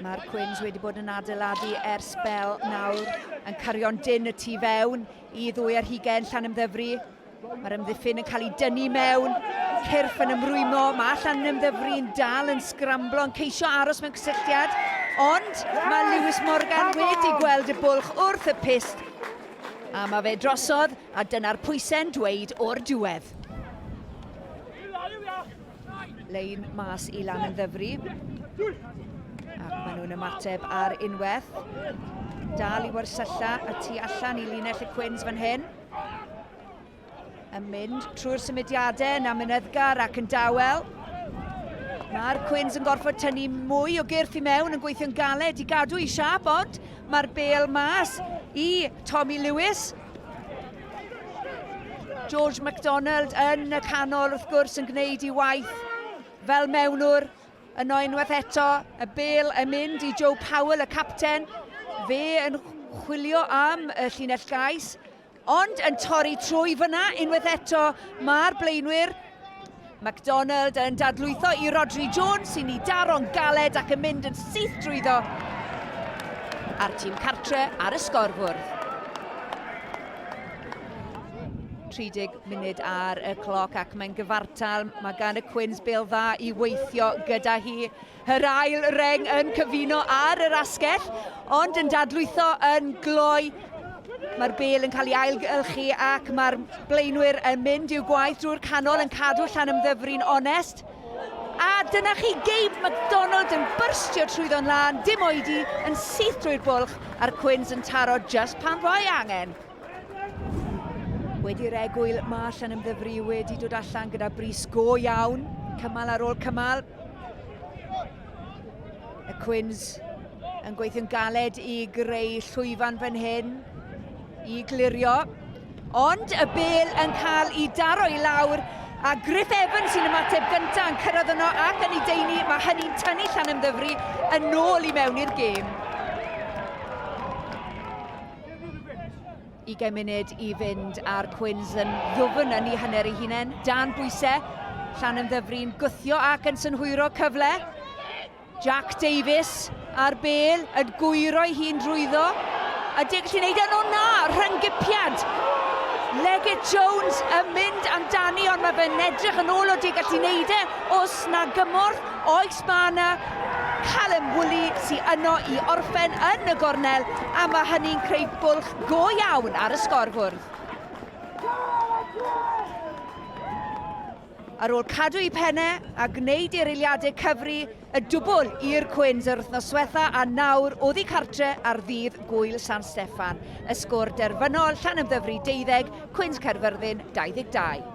Mae'r Quins wedi bod yn adeiladu ers bel nawr yn cario'n dyn y tu fewn I ddwy ar hugen Llanymddyfri. Mae'r ymddiffyn yn cael ei dynnu mewn, cyrff yn ymrwymo, mae Llanymddyfri'n dal yn sgramblo, yn ceisio aros mewn cysylltiad, ond mae Lewis Morgan wedi gweld y bwlch wrth y pist. A mae fe drosodd, a dyna'r pwysau'n dweud o'r diwedd. Lein mas I Llanymddyfri. Ac maen nhw'n ymateb ar unwaith. Dal I warsylla y tu allan I linell y Quins fan hyn. Yn mynd trwy'r symudiadau yn amynyddgar ac yn dawel. Mae'r Quins yn gorfod tynnu mwy o gyrff I mewn yn gweithio'n galed I gadw I siap, ond mae'r bêl mas I Tommy Lewis. George MacDonald yn y canol wrth gwrs yn gwneud I waith fel mewnwr. Yno unwaith eto, y bêl yn mynd I Joe Powell, y capten. Fe yn chwilio am y llinell gais, ond yn torri trwy fyna unwaith eto. Mae'r blaenwyr MacDonald yn dadlwytho I Rodri Jones sy'n I daro'n galed ac yn mynd yn syth drwyddo a'r tîm cartre ar y sgorfwrdd. 30 munud ar y cloc ac mae'n gyfartal. Mae gan y Quins bêl dda I weithio gyda hi. Yr ail reng yn cyfuno ar yr asgell, ond yn dadlwytho yn gloi. Mae'r bêl yn cael ei ailgylchu ac mae'r blaenwyr yn mynd i'w gwaith drwy'r canol yn cadw Llanymddyfri'n onest. A dyna chi Gabe MacDonald yn byrstio trwyddo'n lan, dim oedi, yn syth drwy'r bwlch, a'r Quins yn taro just pan fwy angen. Wedi'r egwyl, mae Llanymddyfri wedi dod allan gyda bris go iawn, cymal ar ôl cymal. Y Quins yn gweithio'n galed I greu llwyfan fan hyn, I glirio. Ond y bêl yn cael I daro I lawr, a Griff Evans sy'n ymateb gyntaf yn cyrraedd yno ac yn ei deulu, mae hynny'n tynnu Llanymddyfri yn ôl I mewn i'r gêm. 20 munud I fynd a'r Quins yn ddwfn yn ei hanner ei hunain. Dan bwysau, Llanymddyfri'n gwthio ac yn synhwyro cyfle. Jack Davies a'r bêl yn gwyro I hun drwyddo. A di'n gallu neud yn o'na, rhyngipiad. Leggett Jones yn mynd amdani, ond mae fe'n edrych yn ôl o di'n gallu neud e. Os na gymorth, oes ma na Callum Woolley sy'n yno I orffen yn y gornel, a mae hynny'n creu bwlch go iawn ar y sgorfwrdd. Ar ôl cadw I pennau a gwneud i'r eiliadau cyfri, y dwbl i'r Quins yr wythnos diwetha a nawr oddi cartre ar ddydd Gwyl San Steffan. Y sgôr derfynol Llanymddyfri 12, Quins Caerfyrddin 22.